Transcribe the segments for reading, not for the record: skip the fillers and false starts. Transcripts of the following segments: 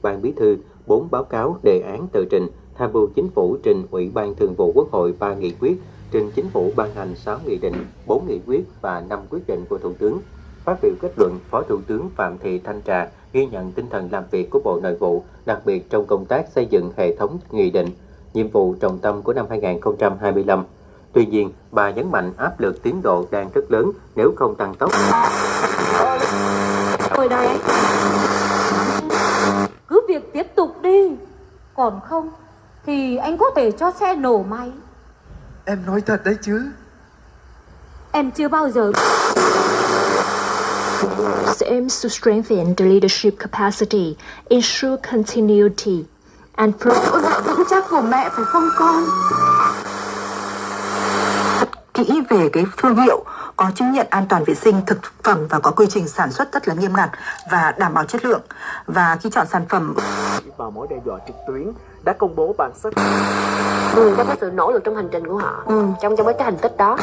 Ban Bí thư 4 báo cáo đề án tờ trình, tham mưu Chính phủ trình Ủy ban Thường vụ Quốc hội 3 nghị quyết, trình Chính phủ ban hành 6 nghị định, 4 nghị quyết và 5 quyết định của Thủ tướng. Phát biểu kết luận, Phó Thủ tướng Phạm Thị Thanh Trà ghi nhận tinh thần làm việc của Bộ Nội vụ, đặc biệt trong công tác xây dựng hệ thống nghị định, nhiệm vụ trọng tâm của năm 2025. Tuy nhiên, bà nhấn mạnh áp lực tiến độ đang rất lớn nếu không tăng tốc. Tôi đây. Cứ việc tiếp tục đi, còn không thì anh có thể cho xe nổ máy. Em nói thật đấy chứ. Em chưa bao giờ. Aims to strengthen the leadership capacity, ensure continuity, and vững chắc của mẹ phải không con? Kỹ về cái thương hiệu, có chứng nhận an toàn vệ sinh thực phẩm và có quy trình sản xuất rất là nghiêm ngặt và đảm bảo chất lượng. Và khi chọn sản phẩm vào mối đe dọa trực tuyến đã công bố bản sắc cho cái sự nỗ lực trong hành trình của họ, trong cái thành tích đó.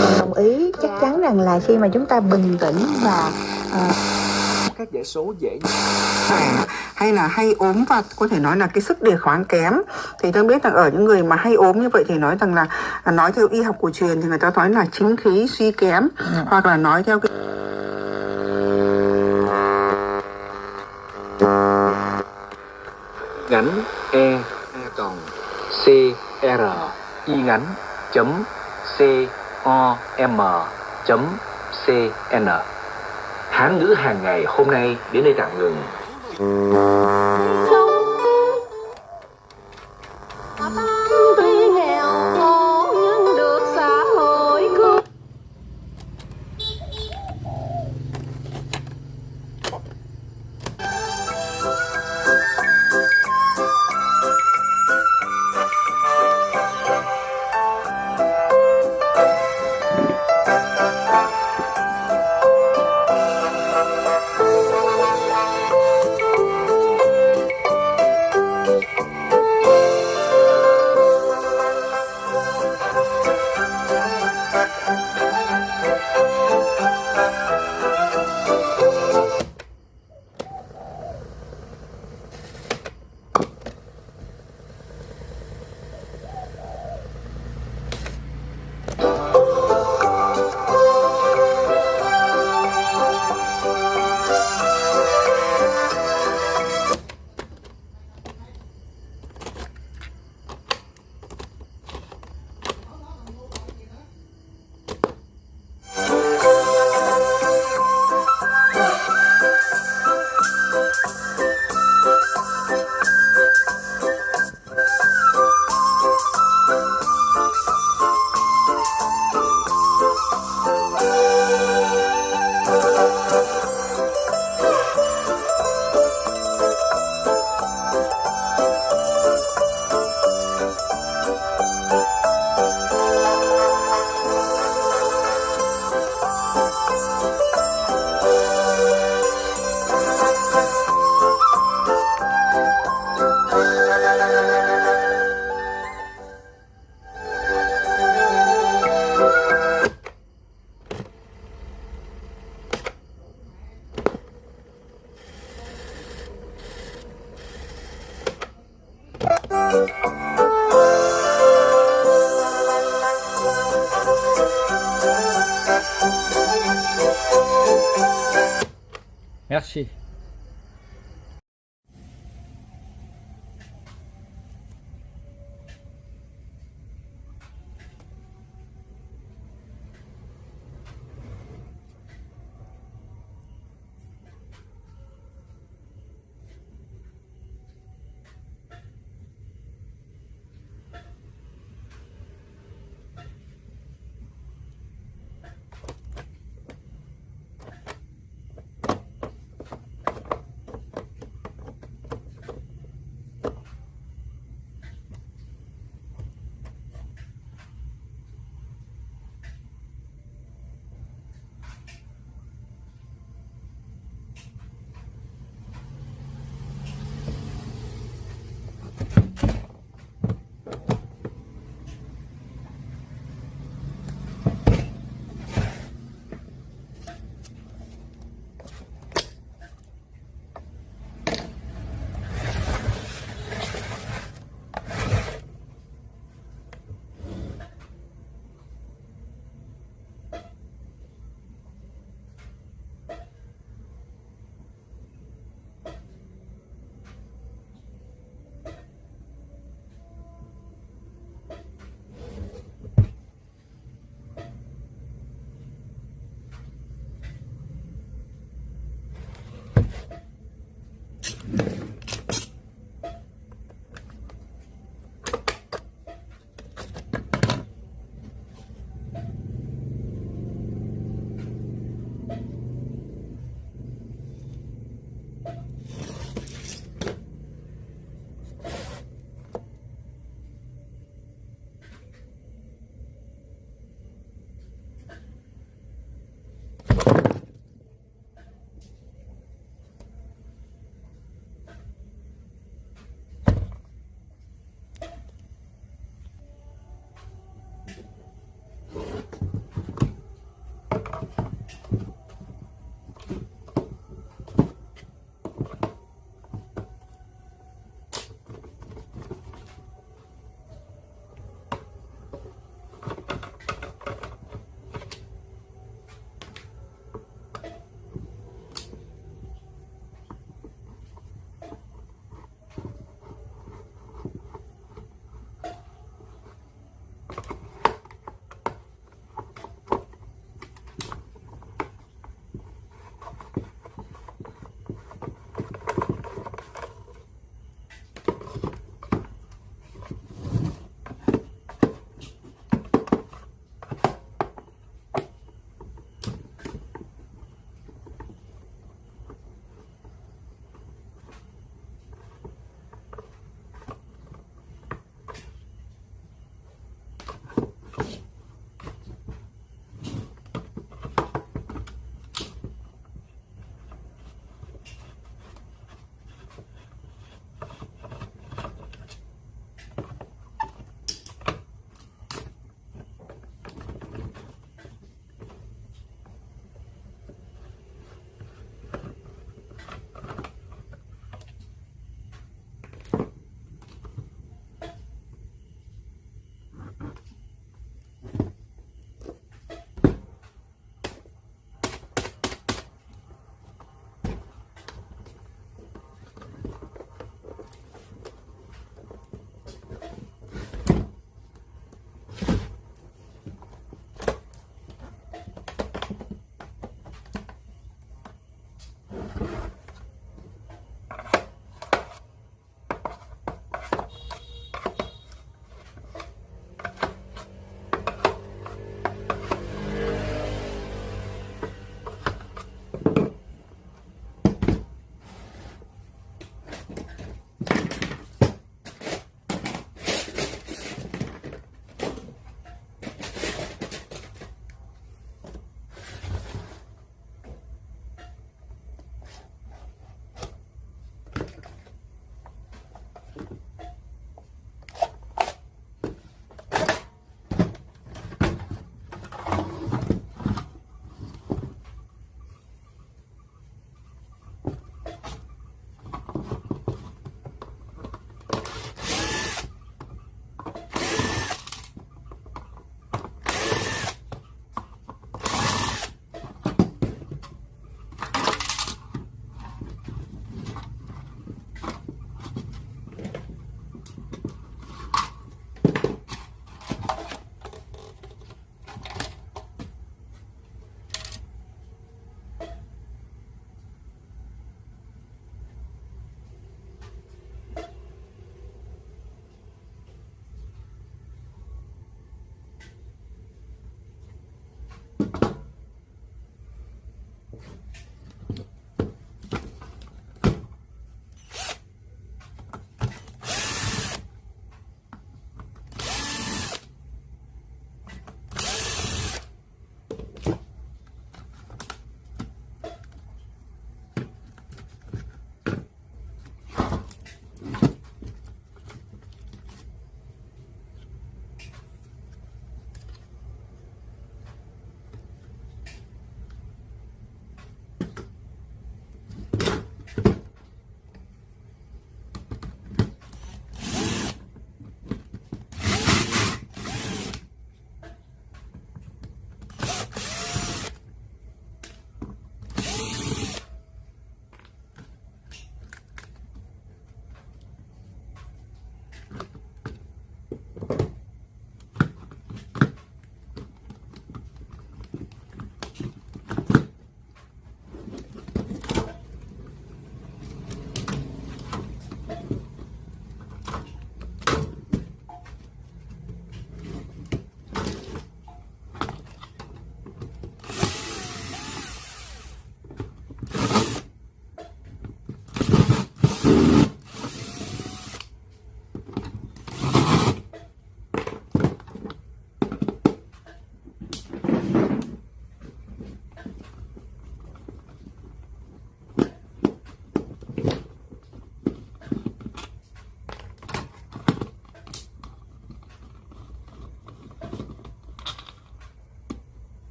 Mình đồng ý chắc chắn rằng là khi mà chúng ta bình tĩnh và các dãy số dễ hay là hay ốm và có thể nói là cái sức đề kháng kém, thì tôi biết rằng ở những người mà hay ốm như vậy thì nói rằng là nói theo y học cổ truyền thì người ta nói là chính khí suy kém, hoặc là nói theo cái ngắn còn c r y ngắn chấm c o m chấm c n. Hán ngữ hàng ngày hôm nay đến đây tạm ngừng. Tuy nghèo khổ nhưng được xã hội cứu. Merci.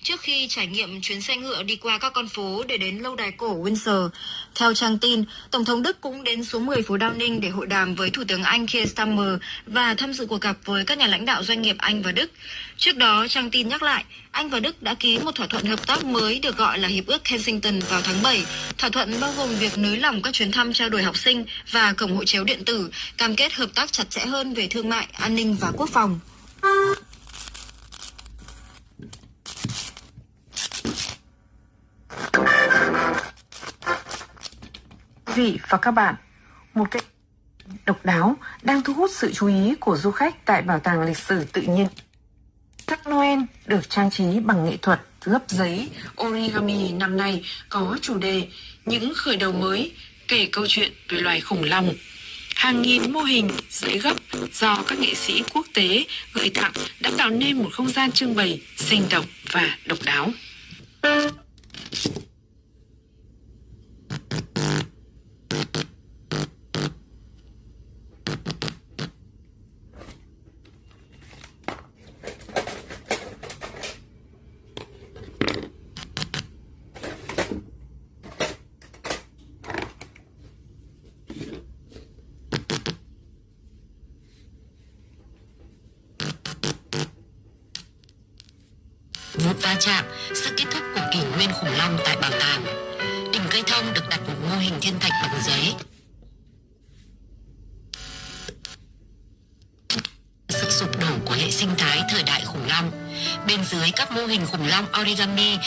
Trước khi trải nghiệm chuyến xe ngựa đi qua các con phố để đến lâu đài cổ Windsor. Theo trang tin, Tổng thống Đức cũng đến số 10 phố Downing để hội đàm với Thủ tướng Anh Keir Starmer và tham dự cuộc gặp với các nhà lãnh đạo doanh nghiệp Anh và Đức. Trước đó, trang tin nhắc lại, Anh và Đức đã ký một thỏa thuận hợp tác mới được gọi là Hiệp ước Kensington vào tháng 7. Thỏa thuận bao gồm việc nới lỏng các chuyến thăm trao đổi học sinh và cổng hộ chiếu điện tử, cam kết hợp tác chặt chẽ hơn về thương mại, an ninh và quốc phòng. Quý vị và các bạn, một cái độc đáo đang thu hút sự chú ý của du khách tại Bảo tàng Lịch sử Tự nhiên. Sắc Noel được trang trí bằng nghệ thuật gấp giấy origami năm nay có chủ đề Những khởi đầu mới, kể câu chuyện về loài khủng long. Hàng nghìn mô hình giấy gấp do các nghệ sĩ quốc tế gửi tặng đã tạo nên một không gian trưng bày sinh động và độc đáo. Một va chạm, sự kết thúc của kỷ nguyên khủng long tại bảo tàng. Đỉnh cây thông được đặt một mô hình thiên thạch bằng giấy. Sự sụp đổ của hệ sinh thái thời đại khủng long. Bên dưới các mô hình khủng long origami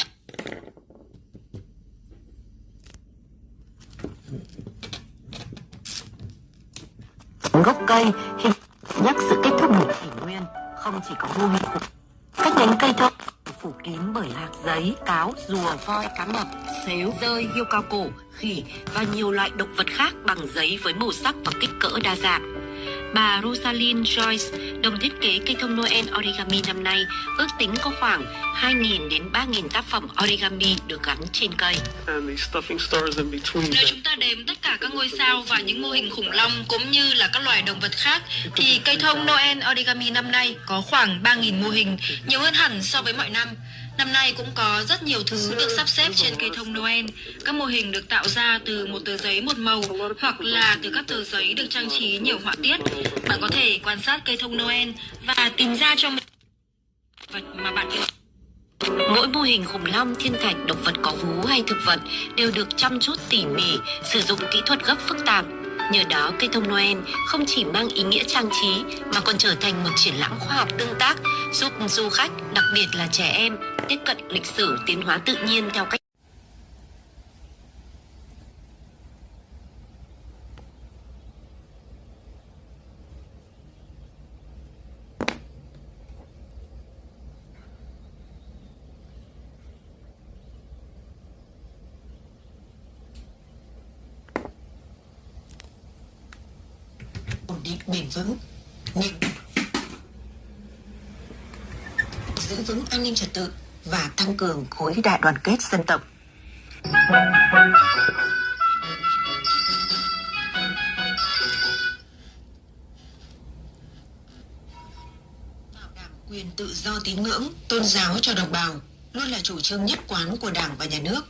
gốc cây hình nhắc sự kết thúc một kỷ nguyên, không chỉ có mô hình khủng. Các nhánh cây thông phủ kín bởi hạt giấy, cáo, rùa, voi, cá mập, sếu, dơi, hươu cao cổ, khỉ và nhiều loại động vật khác bằng giấy với màu sắc và kích cỡ đa dạng. Bà Rosalind Joyce, đồng thiết kế cây thông Noel origami năm nay, ước tính có khoảng 2.000 đến 3.000 tác phẩm origami được gắn trên cây. Nếu chúng ta đếm tất cả các ngôi sao và những mô hình khủng long cũng như là các loài động vật khác, thì cây thông Noel origami năm nay có khoảng 3.000 mô hình, nhiều hơn hẳn so với mọi năm. Năm nay cũng có rất nhiều thứ được sắp xếp trên cây thông Noel. Các mô hình được tạo ra từ một tờ giấy một màu hoặc là từ các tờ giấy được trang trí nhiều họa tiết. Bạn có thể quan sát cây thông Noel và tìm ra cho mình vật mà bạn yêu. Mỗi mô hình khủng long, thiên thạch, động vật có vú hay thực vật đều được chăm chút tỉ mỉ, sử dụng kỹ thuật gấp phức tạp. Nhờ đó, cây thông Noel không chỉ mang ý nghĩa trang trí mà còn trở thành một triển lãm khoa học tương tác, giúp du khách, đặc biệt là trẻ em, tiếp cận lịch sử tiến hóa tự nhiên theo cách ổn định bền vững, nên giữ vững an ninh trật tự và tăng cường khối đại đoàn kết dân tộc. Bảo đảm quyền tự do tín ngưỡng, tôn giáo cho đồng bào luôn là chủ trương nhất quán của Đảng và Nhà nước.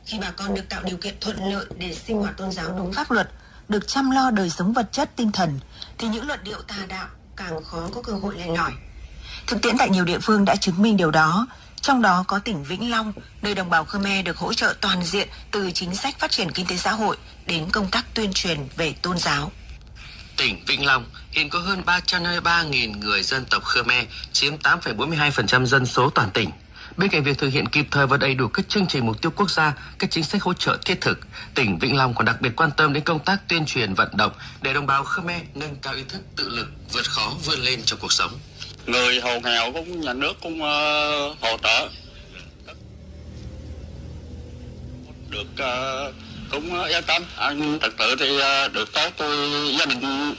Khi bà con được tạo điều kiện thuận lợi để sinh hoạt tôn giáo đúng pháp luật, được chăm lo đời sống vật chất tinh thần, thì những luận điệu tà đạo càng khó có cơ hội lên nổi. Thực tiễn tại nhiều địa phương đã chứng minh điều đó. Trong đó có tỉnh Vĩnh Long, nơi đồng bào Khmer được hỗ trợ toàn diện từ chính sách phát triển kinh tế xã hội đến công tác tuyên truyền về tôn giáo. Tỉnh Vĩnh Long hiện có hơn 353.000 người dân tộc Khmer, chiếm 8,42% dân số toàn tỉnh. Bên cạnh việc thực hiện kịp thời và đầy đủ các chương trình mục tiêu quốc gia, các chính sách hỗ trợ thiết thực, tỉnh Vĩnh Long còn đặc biệt quan tâm đến công tác tuyên truyền vận động để đồng bào Khmer nâng cao ý thức tự lực, vượt khó vươn lên trong cuộc sống. Người hộ nghèo cũng nhà nước cũng hỗ trợ được cũng yên tâm. Thực tự thì được tốt, tôi gia đình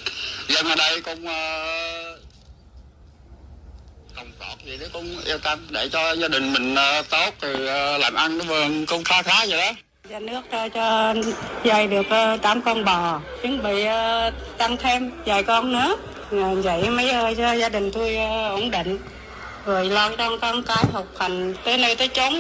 dân ở đây cũng trồng trọt gì đó cũng yên tâm để cho gia đình mình tốt thì làm ăn nó cũng khá khá vậy đó. Nhà nước cho dạy được 8 con bò, chuẩn bị tăng thêm vài con nữa. Vậy mới cho gia đình tôi ổn định, rồi lo cho con cái học hành tới nơi tới chốn.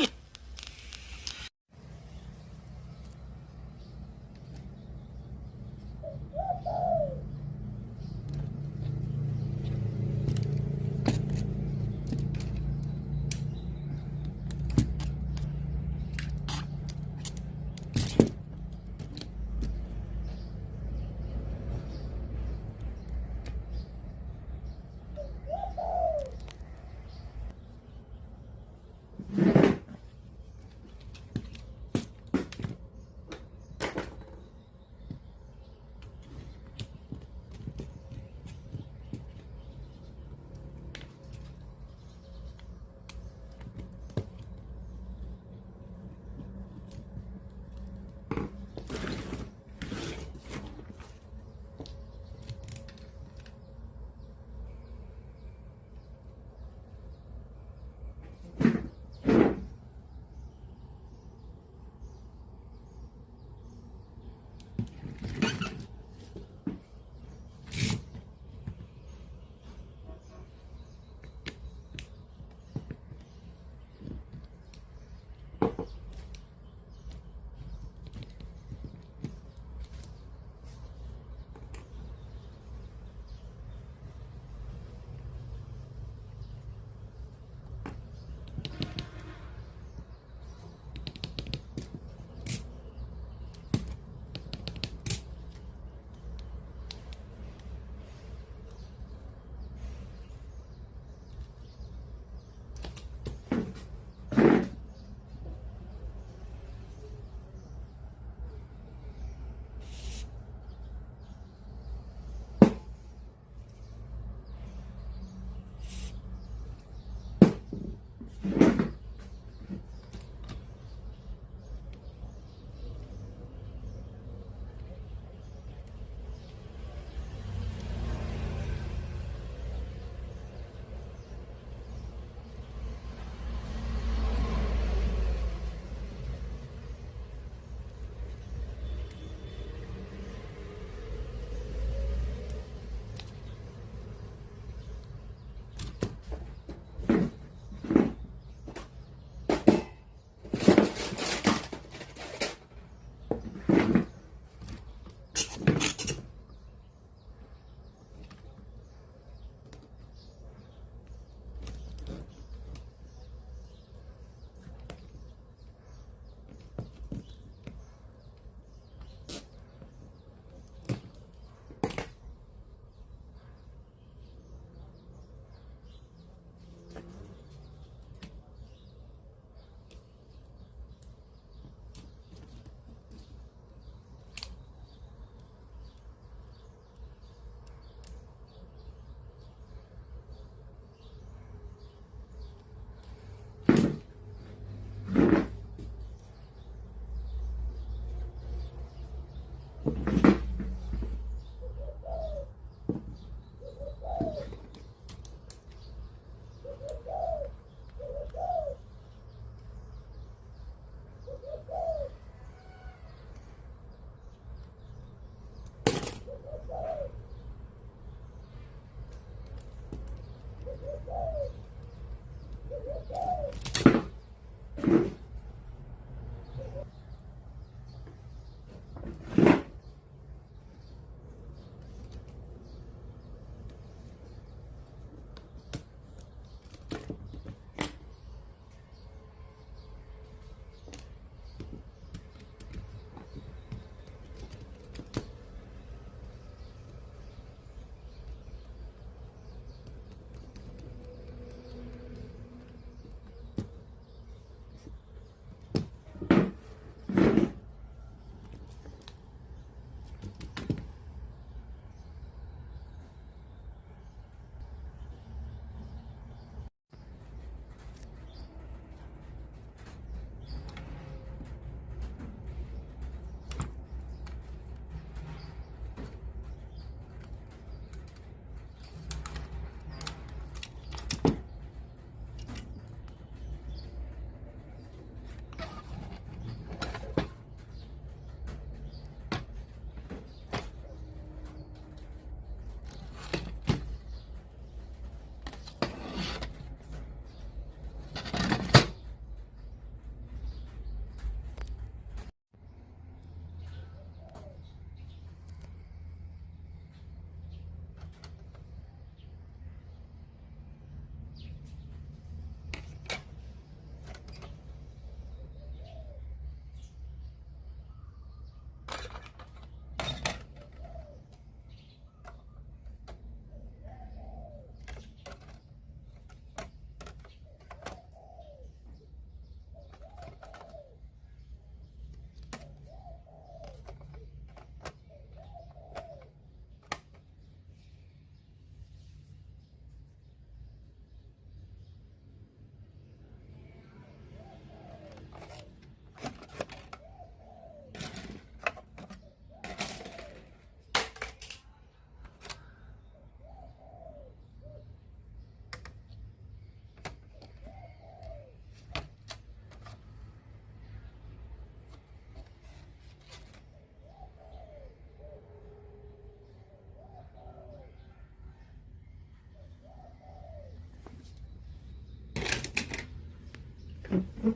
Ha ha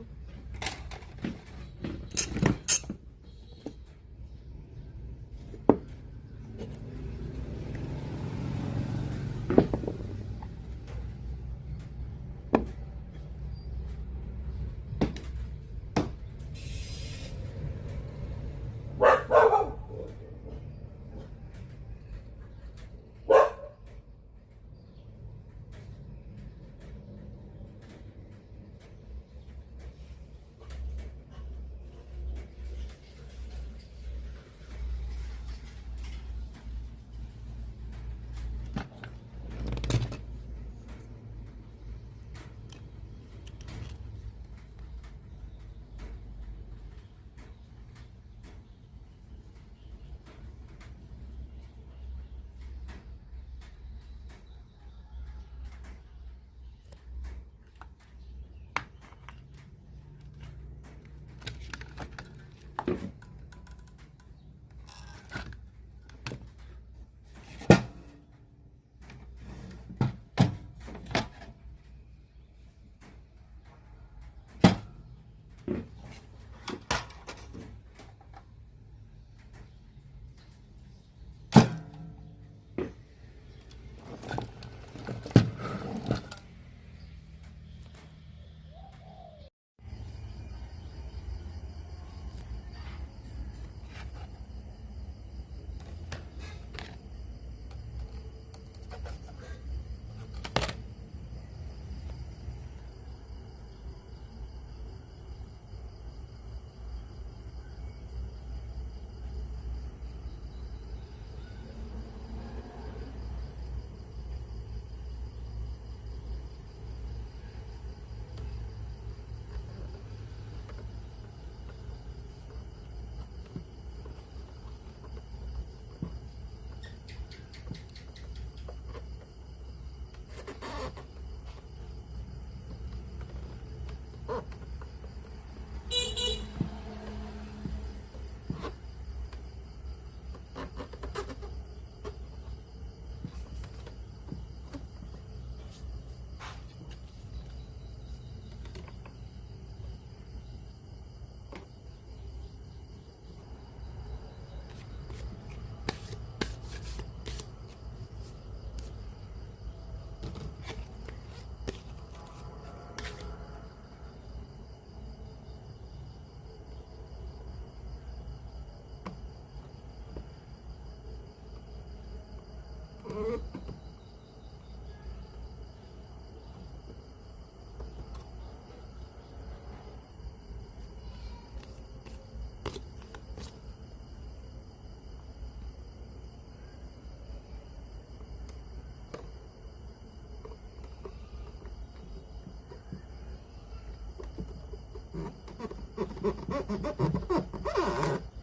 ha ha!